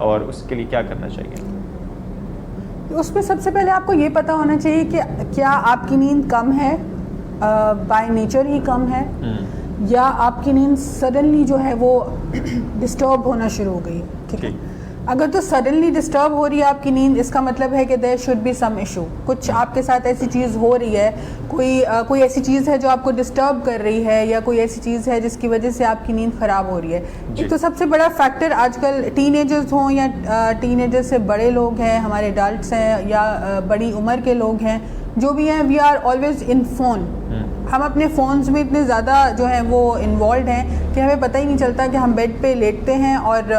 اور اس کے لیے کیا کرنا چاہیے. اس میں سب سے پہلے آپ کو یہ پتہ ہونا چاہیے کہ کیا آپ کی نیند کم ہے, بائی نیچر ہی کم ہے, یا آپ کی نیند سڈنلی جو ہے وہ ڈسٹرب ہونا شروع ہو گئی. ٹھیک ہے, اگر تو سڈنلی ڈسٹرب ہو رہی ہے آپ کی نیند, اس کا مطلب ہے کہ there should be some issue. کچھ آپ کے ساتھ ایسی چیز ہو رہی ہے, کوئی ایسی چیز ہے جو آپ کو ڈسٹرب کر رہی ہے, یا کوئی ایسی چیز ہے جس کی وجہ سے آپ کی نیند خراب ہو رہی ہے. ایک تو سب سے بڑا فیکٹر آج کل ٹین ایجرز ہوں یا ٹین ایجر سے بڑے لوگ ہیں, ہمارے ایڈلٹس ہیں یا بڑی عمر کے لوگ ہیں, جو بھی ہیں, we are always on phone. ہم اپنے فونز میں اتنے زیادہ جو ہیں وہ انوالوڈ ہیں کہ ہمیں پتہ ہی نہیں چلتا کہ ہم بیڈ پہ لیٹتے ہیں اور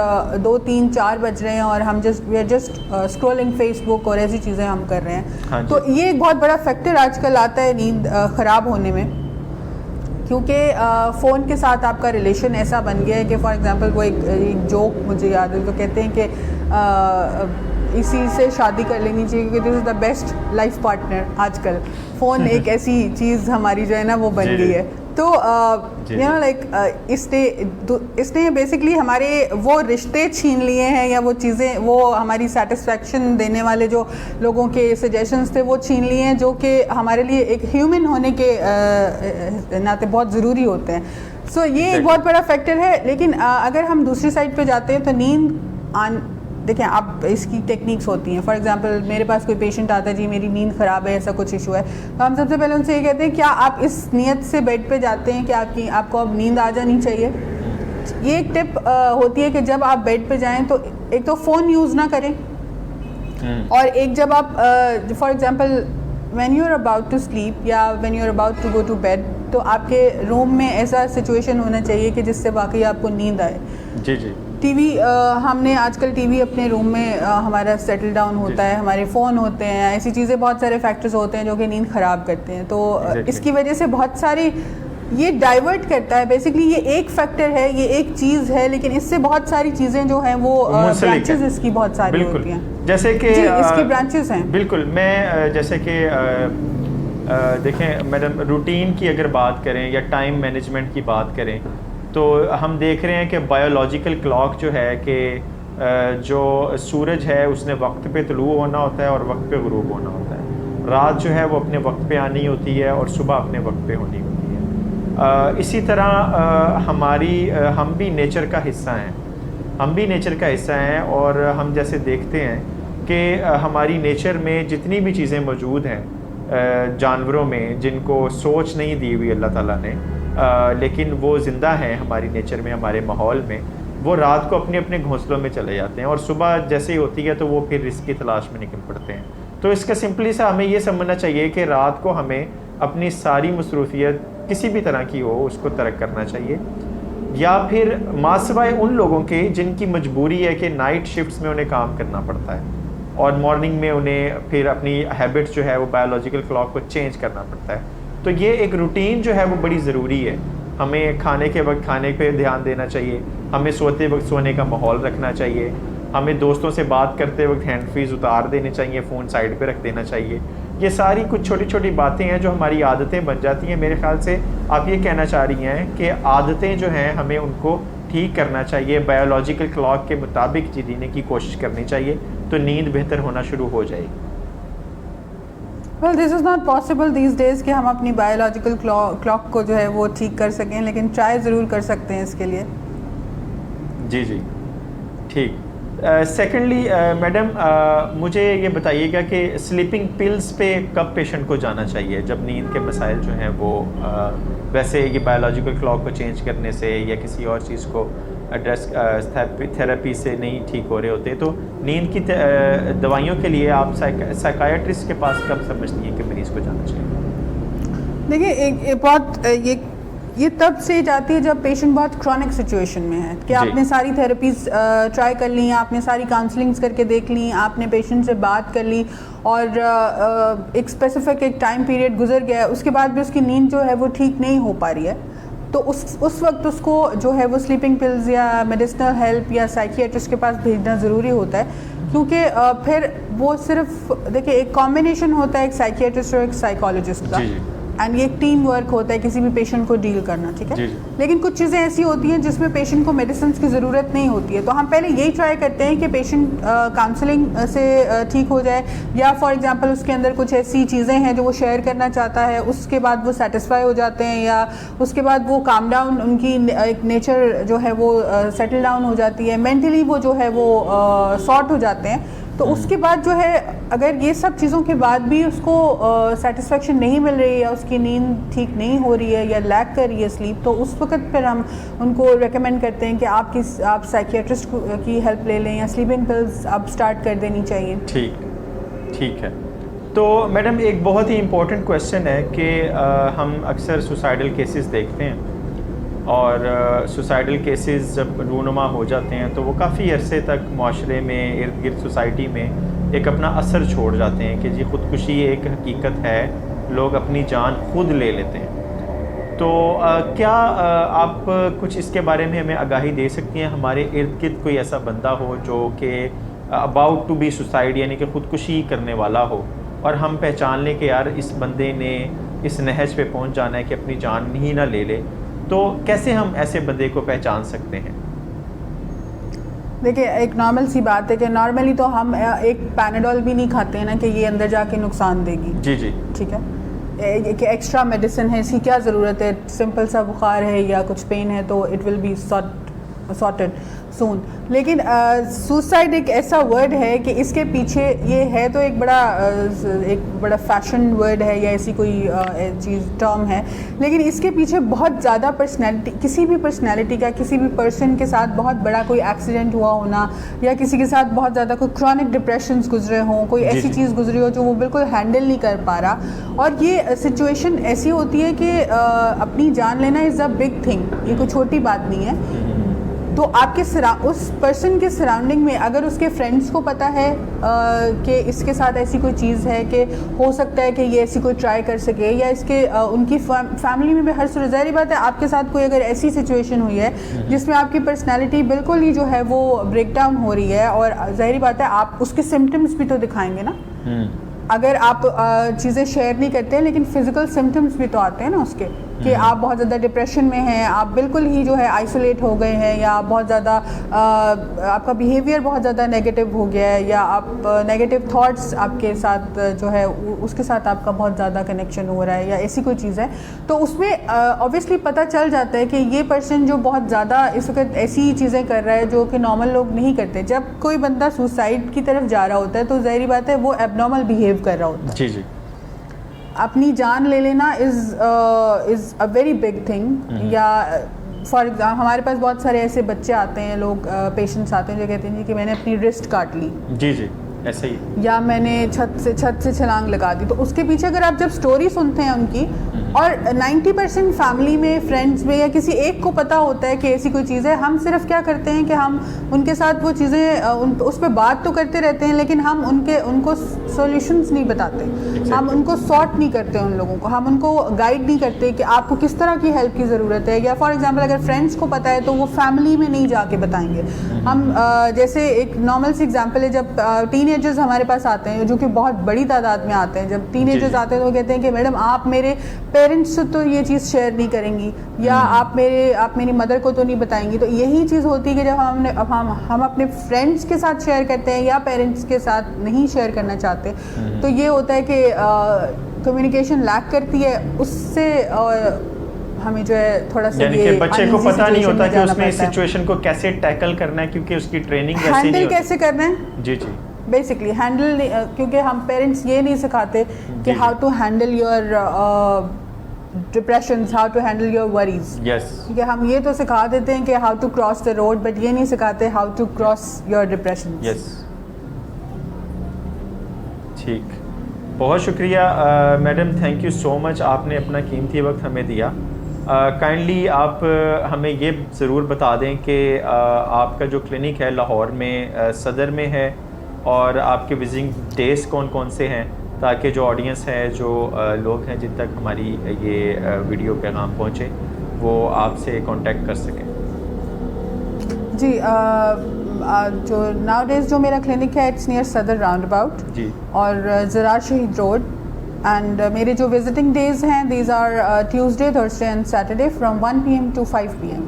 2, 3, 4 بج رہے ہیں اور ہم we are just scrolling Facebook اور ایسی چیزیں ہم کر رہے ہیں. تو یہ ایک بہت بڑا فیکٹر آج کل آتا ہے نیند خراب ہونے میں, کیونکہ فون کے ساتھ آپ کا ریلیشن ایسا بن گیا ہے کہ فار ایگزامپل وہ ایک جوک مجھے یاد ہے, تو کہتے ہیں کہ اسی سے شادی کر لینی چاہیے کیونکہ دس از دا بیسٹ لائف پارٹنر. آج کل فون ایک ایسی چیز ہماری جو ہے نا وہ بن گئی ہے. تو یو نو لائک اس نے بیسکلی ہمارے وہ رشتے چھین لیے ہیں, یا وہ چیزیں, وہ ہماری سیٹسفیکشن دینے والے جو لوگوں کے سجیشنز تھے وہ چھین لیے ہیں, جو کہ ہمارے لیے ایک ہیومن ہونے کے ناطے بہت ضروری ہوتے ہیں. سو یہ ایک بہت بڑا فیکٹر ہے. لیکن اگر ہم دوسری سائڈ پہ جاتے ہیں تو نیند دیکھیں, آپ اس کی ٹیکنیکس ہوتی ہیں. فار ایگزامپل میرے پاس کوئی پیشنٹ آتا ہے, جی میری نیند خراب ہے, ایسا کچھ ایشو ہے, تو ہم سب سے پہلے ان سے یہ کہتے ہیں کیا آپ اس نیت سے بیڈ پہ جاتے ہیں کہ آپ کو اب نیند آ جانی چاہیے. یہ ایک ٹپ ہوتی ہے کہ جب آپ بیڈ پہ جائیں تو ایک تو فون یوز نہ کریں, اور ایک جب آپ for example when you are about to sleep یا when you are about to go to bed, تو آپ کے روم میں ایسا سچویشن ہونا چاہیے کہ جس سے واقعی آپ کو نیند آئے. جی جی. ٹی وی, ہم نے آج کل ٹی وی اپنے روم میں ہمارا سیٹل ڈاؤن ہوتا ہے, ہمارے فون ہوتے ہیں, ایسی چیزیں بہت سارے فیکٹرز ہوتے ہیں جو کہ نیند خراب کرتے ہیں. تو اس کی وجہ سے بہت ساری یہ ڈائیورٹ کرتا ہے. بیسکلی یہ ایک فیکٹر ہے, یہ ایک چیز ہے, لیکن اس سے بہت ساری چیزیں جو ہیں وہ برانچز اس کی بہت ساری ہوتی ہیں. جیسے کہ اس کی برانچز ہیں. بالکل. میں جیسے کہ دیکھیں میڈم, روٹین کی اگر بات کریں یا ٹائم مینجمنٹ کی بات کریں تو ہم دیکھ رہے ہیں کہ بایولوجیکل کلاک جو ہے کہ جو سورج ہے اس نے وقت پہ طلوع ہونا ہوتا ہے اور وقت پہ غروب ہونا ہوتا ہے. رات جو ہے وہ اپنے وقت پہ آنی ہوتی ہے اور صبح اپنے وقت پہ ہونی ہوتی ہے. اسی طرح ہم بھی نیچر کا حصہ ہیں, اور ہم جیسے دیکھتے ہیں کہ ہماری نیچر میں جتنی بھی چیزیں موجود ہیں جانوروں میں, جن کو سوچ نہیں دی ہوئی اللہ تعالیٰ نے, لیکن وہ زندہ ہیں ہماری نیچر میں, ہمارے ماحول میں, وہ رات کو اپنے اپنے گھونسلوں میں چلے جاتے ہیں اور صبح جیسے ہی ہوتی ہے تو وہ پھر رزق کی تلاش میں نکل پڑتے ہیں. تو اس کا سمپلی سا ہمیں یہ سمجھنا چاہیے کہ رات کو ہمیں اپنی ساری مصروفیت کسی بھی طرح کی ہو اس کو ترک کرنا چاہیے, یا پھر ماسوائے ان لوگوں کے جن کی مجبوری ہے کہ نائٹ شفٹس میں انہیں کام کرنا پڑتا ہے اور مارننگ میں انہیں پھر اپنی ہیبٹس جو ہے وہ بایولوجیکل کلاک کو چینج کرنا پڑتا ہے. تو یہ ایک روٹین جو ہے وہ بڑی ضروری ہے. ہمیں کھانے کے وقت کھانے پہ دھیان دینا چاہیے, ہمیں سوتے وقت سونے کا ماحول رکھنا چاہیے, ہمیں دوستوں سے بات کرتے وقت ہینڈ فریز اتار دینے چاہیے, فون سائڈ پہ رکھ دینا چاہیے. یہ ساری کچھ چھوٹی چھوٹی باتیں ہیں جو ہماری عادتیں بن جاتی ہیں. میرے خیال سے آپ یہ کہنا چاہ رہی ہیں کہ عادتیں جو ہیں ہمیں ان کو ٹھیک کرنا چاہیے, بایولوجیکل کلاک کے مطابق جینے کی کوشش کرنی چاہیے, تو نیند بہتر ہونا شروع ہو جائے گی. Well this is not possible these days کہ ہم اپنی بایولوجیکل کلاک کو جو ہے وہ ٹھیک کر سکیں, لیکن ٹرائی ضرور کر سکتے ہیں اس کے لیے. جی جی ٹھیک. سیکنڈلی میڈم مجھے یہ بتائیے گا کہ سلیپنگ پلز پہ کب پیشنٹ کو جانا چاہیے جب نیند کے مسائل جو ہیں وہ ویسے یہ بایولوجیکل کلاک کو چینج کرنے سے یا کسی اور چیز کو ایڈریس تھراپی سے نہیں ٹھیک ہو رہے ہوتے. تو نیند کی دوائیوں کے لیے آپ سائیکائٹرسٹ کے پاس کب سمجھتی ہیں کہ مریض کو جانا چاہیے؟ دیکھیے ایک بہت یہ تب سے جاتی ہے جب پیشنٹ بہت کرونک سچویشن میں ہے کہ آپ نے ساری تھراپیز ٹرائی کر لی، آپ نے ساری کاؤنسلنگس کر کے دیکھ لی، آپ نے پیشنٹ سے بات کر لی اور ایک اسپیسیفک ایک ٹائم پیریڈ گزر گیا ہے، اس کے بعد بھی اس کی نیند جو ہے وہ ٹھیک نہیں ہو پا رہی ہے، تو اس وقت اس کو جو ہے وہ سلیپنگ پلز یا میڈیسنل ہیلپ یا سائیکیٹرسٹ کے پاس بھیجنا ضروری ہوتا ہے. کیونکہ پھر وہ صرف دیکھیں ایک کمبینیشن ہوتا ہے ایک سائیکیٹرسٹ اور ایک سائیکالوجسٹ کا، اینڈ یہ ایک ٹیم ورک ہوتا ہے کسی بھی پیشنٹ کو ڈیل کرنا، ٹھیک ہے. لیکن کچھ چیزیں ایسی ہوتی ہیں جس میں پیشنٹ کو میڈیسنس کی ضرورت نہیں ہوتی ہے، تو ہم پہلے یہی ٹرائی کرتے ہیں کہ پیشنٹ کاؤنسلنگ سے ٹھیک ہو جائے، یا فار ایگزامپل اس کے اندر کچھ ایسی چیزیں ہیں جو وہ شیئر کرنا چاہتا ہے، اس کے بعد وہ سیٹسفائی ہو جاتے ہیں، یا اس کے بعد وہ کام ڈاؤن، ان کی ایک نیچر جو ہے وہ سیٹل ڈاؤن ہو جاتی ہے، مینٹلی وہ جو ہے وہ سارٹ ہو جاتے ہیں. تو اس کے بعد جو ہے اگر یہ سب چیزوں کے بعد بھی اس کو سیٹسفیکشن نہیں مل رہی ہے یا اس کی نیند ٹھیک نہیں ہو رہی ہے یا لیک کر رہی ہے سلیپ، تو اس وقت پھر ہم ان کو ریکمینڈ کرتے ہیں کہ آپ سائیکیٹرسٹ کی ہیلپ لے لیں یا سلیپنگ پلز اب اسٹارٹ کر دینی چاہیے. ٹھیک ہے. تو میڈم ایک بہت ہی امپورٹنٹ کویشچن ہے کہ ہم اکثر سوسائڈل کیسز دیکھتے ہیں، اور سوسائڈل کیسز جب رونما ہو جاتے ہیں تو وہ کافی عرصے تک معاشرے میں ارد گرد سوسائٹی میں ایک اپنا اثر چھوڑ جاتے ہیں کہ جی خودکشی ایک حقیقت ہے، لوگ اپنی جان خود لے لیتے ہیں. تو کیا آپ کچھ اس کے بارے میں ہمیں آگاہی دے سکتی ہیں؟ ہمارے ارد گرد کوئی ایسا بندہ ہو جو کہ اباؤٹ ٹو بی سوسائڈ یعنی کہ خودکشی کرنے والا ہو، اور ہم پہچان لیں کہ یار اس بندے نے اس نہج پہ پہنچ جانا ہے کہ اپنی جان ہی نہ لے لے، تو کیسے ہم ایسے بندے کو پہچان سکتے ہیں؟ دیکھیے ایک نارمل سی بات ہے کہ نارملی تو ہم ایک پیناڈول بھی نہیں کھاتے ہیں نا کہ یہ اندر جا کے نقصان دے گی. جی ٹھیک ہے، کہ ایکسٹرا میڈیسن ہے، اس کی کیا ضرورت ہے، سمپل سا بخار ہے یا کچھ پین ہے تو اٹ ول بی سارٹڈ سون. لیکن سوسائڈ ایک ایسا ورڈ ہے کہ اس کے پیچھے یہ ہے تو ایک بڑا فیشن ورڈ ہے یا ایسی کوئی چیز ٹرم ہے، لیکن اس کے پیچھے بہت زیادہ پرسنالٹی، کسی بھی پرسنالٹی کا، کسی بھی پرسن کے ساتھ بہت بڑا کوئی ایکسیڈنٹ ہوا ہونا، یا کسی کے ساتھ بہت زیادہ کوئی کرونک ڈپریشنز گزرے ہوں، کوئی ایسی چیز گزری ہو جو وہ بالکل ہینڈل نہیں کر پا رہا، اور یہ سچویشن ایسی ہوتی ہے کہ اپنی جان لینا از اے بگ تھنگ، یہ کوئی چھوٹی بات نہیں ہے. تو آپ کے اس پرسن کے سراؤنڈنگ میں اگر اس کے فرینڈس کو پتہ ہے کہ اس کے ساتھ ایسی کوئی چیز ہے کہ ہو سکتا ہے کہ یہ ایسی کوئی ٹرائی کر سکے، یا اس کے ان کی فیملی میں بھی ہر صورت، ظاہری بات ہے آپ کے ساتھ کوئی اگر ایسی سچویشن ہوئی ہے جس میں آپ کی پرسنالٹی بالکل ہی جو ہے وہ بریک ڈاؤن ہو رہی ہے، اور ظاہری بات ہے آپ اس کے سمٹمس بھی تو دکھائیں گے نا. اگر آپ چیزیں شیئر نہیں کرتے لیکن فزیکل سمٹمس بھی تو آتے ہیں نا اس کے، کہ آپ بہت زیادہ ڈپریشن میں ہیں، آپ بالکل ہی جو ہے آئسولیٹ ہو گئے ہیں، یا آپ بہت زیادہ آپ کا بیہیویئر بہت زیادہ نیگیٹو ہو گیا ہے، یا آپ نیگیٹو تھاٹس آپ کے ساتھ جو ہے اس کے ساتھ آپ کا بہت زیادہ کنیکشن ہو رہا ہے، یا ایسی کوئی چیز ہے، تو اس میں اوبویسلی پتہ چل جاتا ہے کہ یہ پرسن جو بہت زیادہ اس وقت ایسی چیزیں کر رہا ہے جو کہ نارمل لوگ نہیں کرتے. جب کوئی بندہ سوسائڈ کی طرف جا رہا ہوتا ہے تو ظاہری بات ہے وہ ایب نارمل بیہیو کر رہا ہوتا ہے. اپنی جان لے لینا از اے ویری بگ تھنگ. یا فار ایگزامپل ہمارے پاس بہت سارے ایسے بچے آتے ہیں، لوگ پیشنٹس آتے ہیں جو کہتے ہیں کہ میں نے اپنی رسٹ کاٹ لی، ایسے ہی، یا میں نے چھت سے چھلانگ لگا دی. تو اس کے پیچھے اگر آپ جب سٹوری سنتے ہیں ان کی، اور 90% فیملی میں، فرینڈس میں، یا کسی ایک کو پتہ ہوتا ہے کہ ایسی کوئی چیز ہے، ہم صرف کیا کرتے ہیں کہ ہم ان کے ساتھ وہ چیزیں اس پہ بات تو کرتے رہتے ہیں، لیکن ہم ان کو سولوشنز نہیں بتاتے، ہم ان کو سارٹ نہیں کرتے، ان لوگوں کو ہم ان کو گائیڈ نہیں کرتے کہ آپ کو کس طرح کی ہیلپ کی ضرورت ہے. یا فار ایگزامپل اگر فرینڈس کو پتہ ہے تو وہ فیملی میں نہیں جا کے بتائیں گے. ہم جیسے ایک نارمل سی ایگزامپل ہے، جب ٹین ایجرز ہمارے پاس آتے ہیں جو کہ بہت بڑی تعداد میں آتے ہیں، جب ٹین ایجرز آتے ہیں تو وہ کہتے ہیں کہ میڈم آپ میرے پیرنٹس سے تو یہ چیز شیئر نہیں کریں گی، یا آپ میری مدر کو تو نہیں بتائیں گی. تو یہی چیز ہوتی ہے کہ جب ہم اپنے فرینڈس کے ساتھ شیئر کرتے ہیں یا پیرنٹس کے ساتھ نہیں شیئر کرنا چاہتے، تو یہ ہوتا ہے کہ کمیونیکیشن لیک کرتی ہے، اس سے ہمیں جو ہے تھوڑا سا یعنی کہ بچے کو پتہ نہیں ہوتا کہ اس میں اس سچویشن کو کیسے ٹیکل کرنا ہے، کیونکہ اس کی ٹریننگ ویسے نہیں ہوتی. ہینڈل کیسے کرنا ہے، بیسکلی ہینڈل، کیونکہ ہم پیرنٹس یہ نہیں سکھاتے کہ how to handle your depressions, how to handle your worries. Yes. ٹھیک ہے, ہم یہ تو سکھا دیتے ہیں کہ how to cross the road, but یہ نہیں سکھاتے how to cross your depression. Yes. ٹھیک, بہت شکریہ madam, thank you so much, آپ نے اپنا قیمتی وقت ہمیں دیا. کائنڈلی آپ ہمیں یہ ضرور بتا دیں کہ آپ کا جو کلینک ہے لاہور میں صدر میں ہے, اور آپ کے وزٹنگ ڈیز کون کون سے ہیں, تاکہ جو آڈینس ہے, جو لوگ ہیں جن تک ہماری یہ ویڈیو پیغام پہنچے, وہ آپ سے کانٹیکٹ کر سکیں. جی, جو ناؤ ڈیز جو میرا کلینک ہے it's near Saddar roundabout, جی, اور زراعت شہید روڈ. اینڈ میرے جو وزٹنگ ڈیز ہیں these are Tuesday, Thursday and Saturday from 1 PM to 5 PM.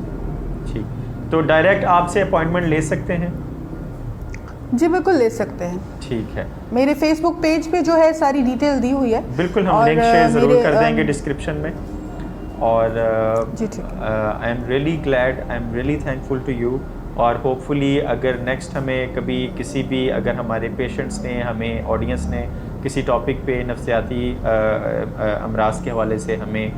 ٹھیک, تو ڈائریکٹ آپ سے اپوائنٹمنٹ لے سکتے ہیں؟ جی بالکل لے سکتے ہیں. ٹھیک ہے, میرے فیس بک پیج پہ جو ہے ساری ڈیٹیل دی ہوئی ہے. بالکل, ہم لنک شیئر ضرور کر دیں گے ڈسکرپشن میں. اور جی ٹھیک ہے, I am really glad, I am really thankful to you. اور ہوپ فلی اگر نیکسٹ ہمیں کبھی کسی بھی, اگر ہمارے پیشنٹس نے, ہمیں آڈینس نے کسی ٹاپک پہ نفسیاتی امراض کے حوالے سے ہمیں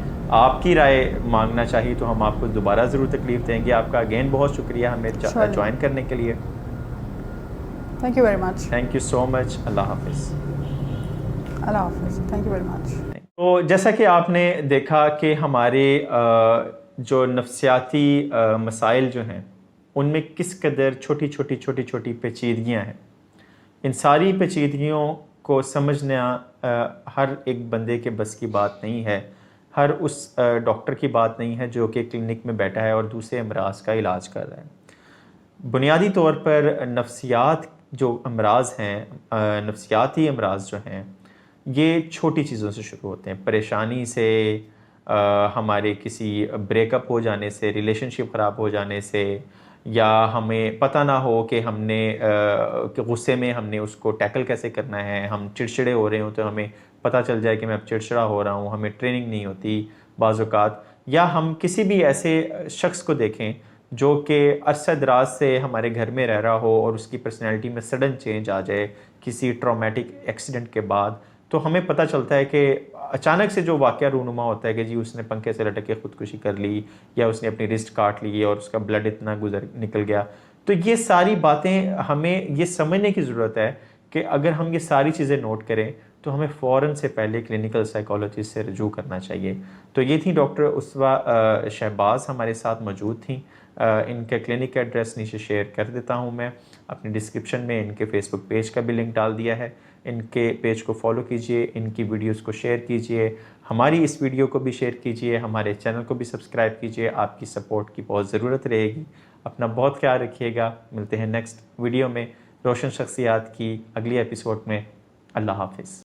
آپ کی رائے مانگنا چاہیے, تو ہم آپ کو دوبارہ ضرور تکلیف دیں گے. آپ کا اگین بہت شکریہ ہمیں جوائن کرنے کے لیے. Thank you very much. Thank you so much. اللہ حافظ. اللہ حافظ. Thank you very much. تو جیسا کہ آپ نے دیکھا کہ ہمارے جو نفسیاتی مسائل جو ہیں ان میں کس قدر چھوٹی چھوٹی پیچیدگیاں ہیں. ان ساری پیچیدگیوں کو سمجھنا ہر ایک بندے کے بس کی بات نہیں ہے, ہر اس ڈاکٹر کی بات نہیں ہے جو کہ کلینک میں بیٹھا ہے اور دوسرے امراض کا علاج کر رہا ہے. بنیادی طور پر نفسیات جو امراض ہیں, نفسیاتی امراض جو ہیں, یہ چھوٹی چیزوں سے شروع ہوتے ہیں. پریشانی سے, ہمارے کسی بریک اپ ہو جانے سے, ریلیشن شپ خراب ہو جانے سے, یا ہمیں پتہ نہ ہو کہ ہم نے کہ غصے میں ہم نے اس کو ٹیکل کیسے کرنا ہے, ہم چڑچڑے ہو رہے ہوں تو ہمیں پتہ چل جائے کہ میں اب چڑچڑا ہو رہا ہوں, ہمیں ٹریننگ نہیں ہوتی بعض اوقات. یا ہم کسی بھی ایسے شخص کو دیکھیں جو کہ عرصہ دراز سے ہمارے گھر میں رہ رہا ہو اور اس کی پرسنالٹی میں سڈن چینج آ جائے کسی ٹرامیٹک ایکسیڈنٹ کے بعد, تو ہمیں پتہ چلتا ہے کہ اچانک سے جو واقعہ رونما ہوتا ہے کہ جی اس نے پنکھے سے لٹک کے خودکشی کر لی, یا اس نے اپنی رسٹ کاٹ لی اور اس کا بلڈ اتنا نکل گیا. تو یہ ساری باتیں ہمیں یہ سمجھنے کی ضرورت ہے کہ اگر ہم یہ ساری چیزیں نوٹ کریں تو ہمیں فوراً سے پہلے کلینکل سائیکالوجسٹ سے رجوع کرنا چاہیے. تو یہ تھی ڈاکٹر اسوا شہباز ہمارے ساتھ موجود تھیں. ان کے کلینک کا ایڈریس نیچے شیئر کر دیتا ہوں میں اپنی ڈسکرپشن میں. ان کے فیس بک پیج کا بھی لنک ڈال دیا ہے. ان کے پیج کو فالو کیجئے, ان کی ویڈیوز کو شیئر کیجئے, ہماری اس ویڈیو کو بھی شیئر کیجئے, ہمارے چینل کو بھی سبسکرائب کیجئے. آپ کی سپورٹ کی بہت ضرورت رہے گی. اپنا بہت خیال رکھیے گا. ملتے ہیں نیکسٹ ویڈیو میں روشن شخصیات کی اگلی ایپیسوڈ میں. اللہ حافظ.